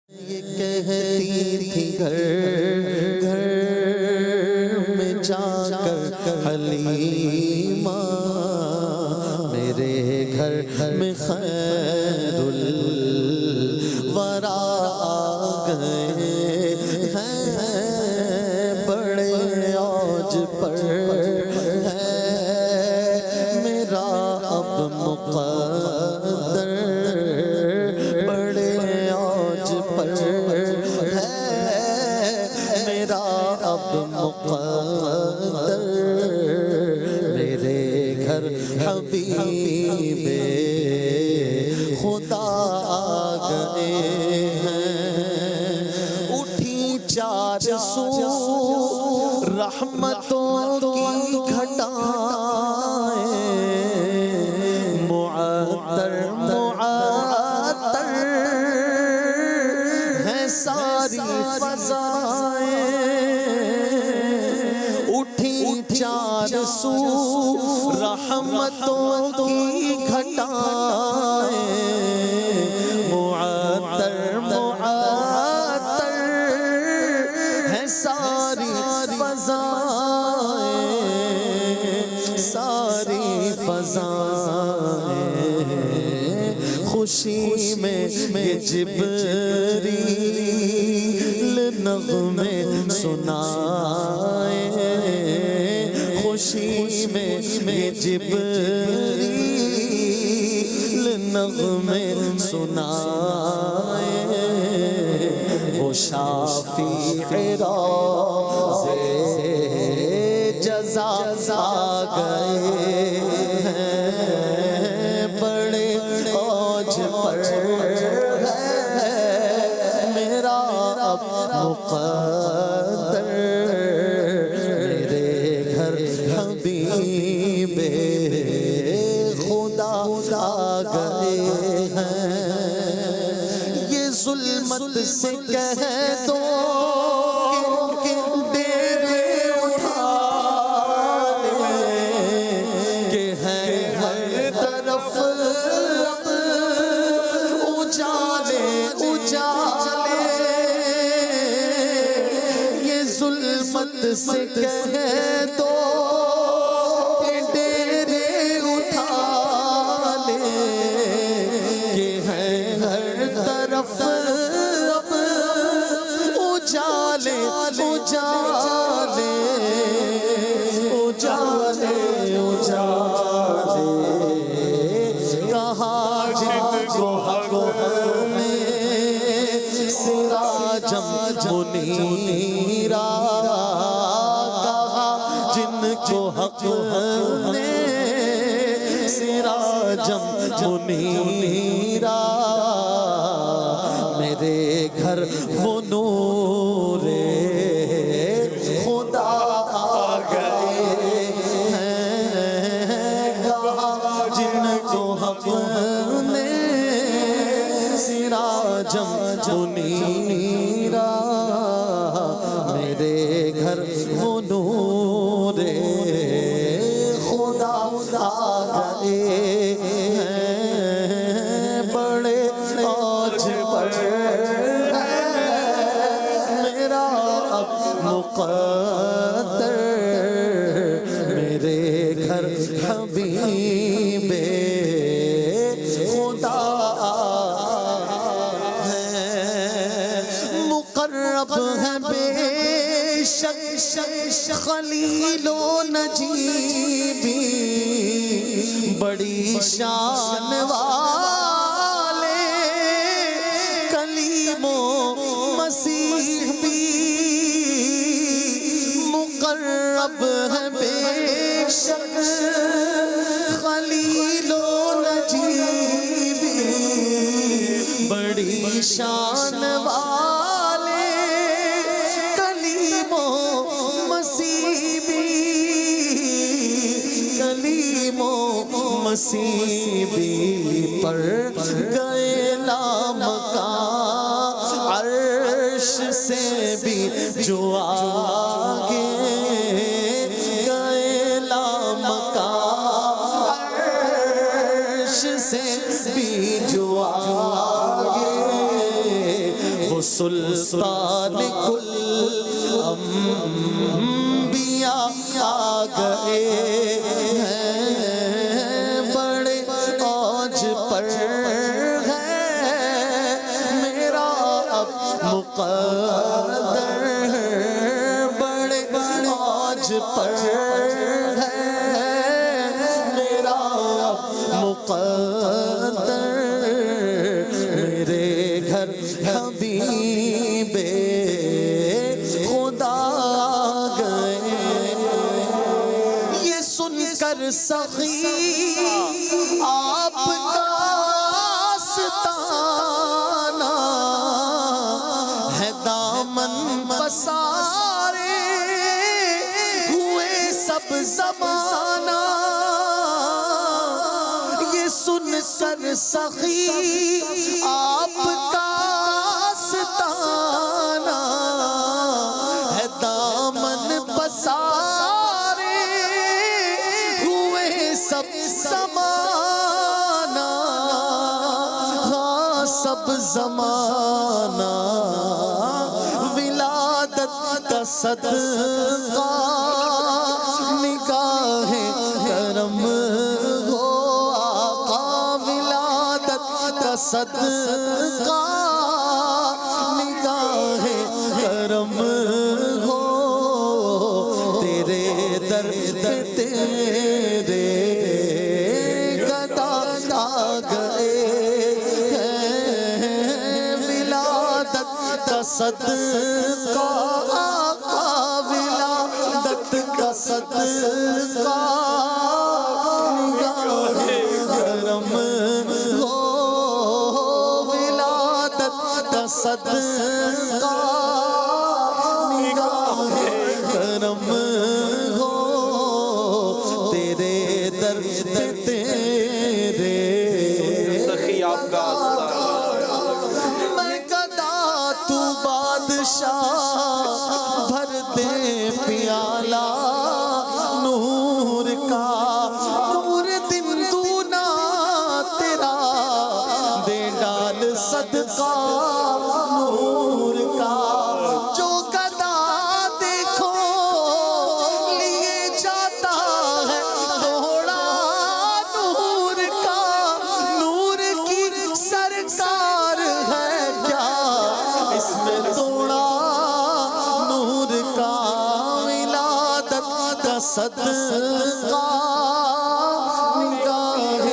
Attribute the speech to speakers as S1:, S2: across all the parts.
S1: یہ کہتی تھی گھر گھر میں جا کر حلیمہ میرے گھر میں خیر الورا آ گئے ہیں بڑے عوج پر ہے میرا اب مقدر بڑے عوج پر ہے میرا اب مقدر میرے گھر حبیب خدا آ گئے ہیں اٹھی چار سو رحمتوں کی گھٹائیں معطر معطر ہیں ساری فضائیں اٹھی چار سو رحمتوں کی گھٹائیں معطر معطر ہیں ساری فضائیں ساری فضائیں خوشی میں یہ جبریل نغمے سنائے خوشی میں یہ جبریل نغمے سنائے وہ شافع روضے جزا آ گئے ہیں بڑے عوج پر ہے میرا اب مقدر میرے گھر حبیب خدا آ گئے ہیں یہ ظلمت سے کہہ دو کہ ڈیرے اٹھا لے کہ ہے ہر طرف اجالے اجالے یہ ظلمت سے کہہ دو کہ ڈیرے اٹھا لے کہ ہے ہر طرف اجالے اجالے اجالے اجالے کہا جن کو حق میں سراجم منیرا کہا جن کو حق میں سراجم منیرا میرے گھر وہ نور خدا آ گئے ہیں کہا جن کو حق نے سراجم منیرا میرے گھر وہ نور خدا آ گئے ہیں بڑے عوج پر میرا اب مقدر میرے گھر حبیب خدا ہے مقرب ہے بے شک خلیل و نجیبی بڑی شان والے کلیم و مسیح بھی مقرب ہے بے شک خلیل و نجیبی بڑی شان والے کلیم و مسیح بھی کلیم و مسیح بھی پر گئے لامکان عرش سے بھی جو آگے گئے لامکان عرش سے بھی جو آگے وہ وہ سلطان کل انبیاء آ گئے ہیں، بڑے اوج پر ہے میرا اب مقدر، بڑے اوج پر ہے میرا اب مقدر، میرے گھر حبیب خدا گئے۔ یہ سن کر سخی آپ کا آستانہ ہے، دامن پسارے ہوئے سب زمانہ، یہ سن کر سخی آپ کا آستانہ ہے، دامن پسارے ہوئے سب زمانہ، ہاں سب زمانہ، ولادت کا صدقہ نگاہ کرم ہو آقا، ولادت کا صدقہ نگاہ کرم ہو، تیرے در پہ تیرے گدا آ گئے ہیں، ولادت کا صدقہ آقا، ولادت کا صدقہ نگاہ کرم ہو، ولادت کا صدقہ نگاہ کرم ہو، تیرے در پہ تیرے
S2: سخی آپ کا
S1: میں گدا تو بادشاہ، بھر دے پیالہ نور کا، نور دن دونا تیرا دے ڈال صدقہ نور کا، جو گدا دیکھو لیے جاتا ہے گھوڑا نور کا، نور کی سرکار ہے کیا اس میں توڑا نور کا، ولادت کا صدقہ نگاہ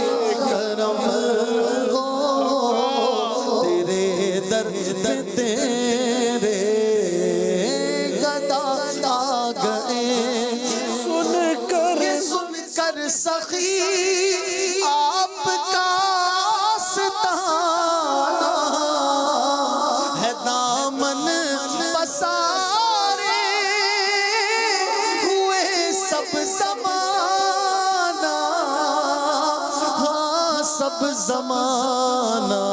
S1: کرم ہو، تیرے در پہ تیرے گدا آ گئے، سن کر سخی آپ کا آستانہ ہے، دامن پسارے ہوئے سب زمانہ، ہاں سب زمانہ،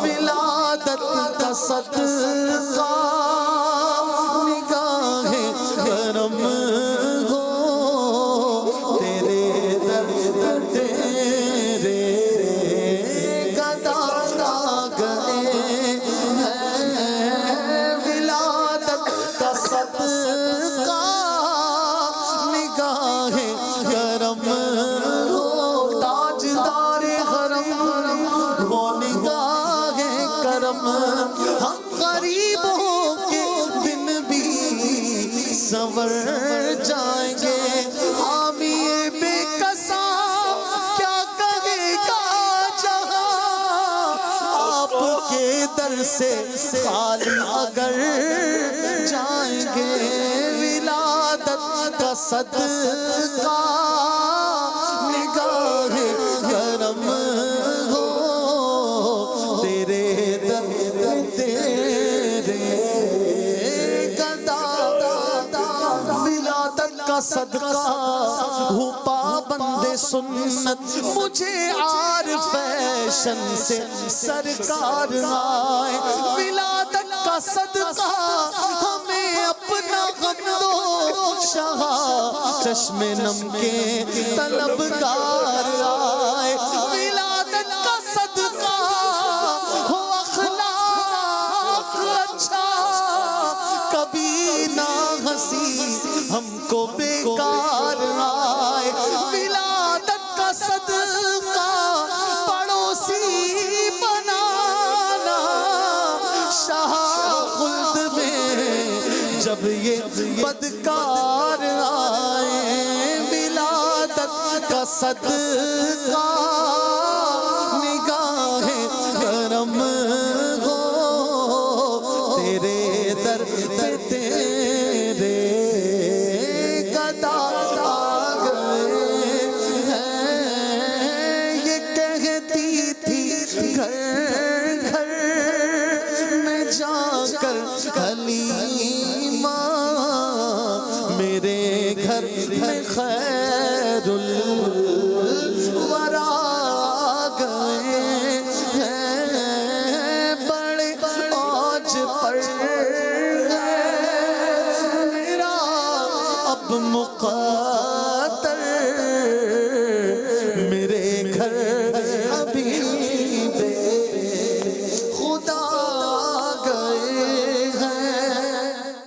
S1: ولادت کا صدقہ نگاہ کرم ہو، تیرے در در تیرے گدا آ گئے ہیں، ولادت کا صدقہ نگاہ کرم ہو، تاجدار حرم وہ نگاہ کرم، ہم غریبوں کے دن بھی سنور جائیں گے، حامی بے کساں کیا کہے گا جہاں، آپ کے در سے خالی اگر جائیں گے، ولادت کا صدقہ نگاہ کرم ہو، تیرے در تیرے گدا، ولادت کا صدقہ ہوں پابند سنت، مجھے عارف فیشن سے سرکار آئے، ولادت کا صدقہ ہمیں اپنا غم دو شاہ، چشم نم کے طلبگار آئے، ولادت کا صدقہ ہو اخلاق ہنسی ہم کو بیکار آئے، ولادت کا صدقہ پڑوسی بنانا، شاہ خلد میں جب یہ بدکار آئے، ولادت کا صدقہ نگاہ کرم ہو، تیرے در پہ تیرے گدا آ گئے ہیں، یہ کہتی تھی گھر گھر میں جا کر حلیمہ، میرے گھر میں خیر الورا گئے ہیں، بڑے اوج پر میرا اب مقام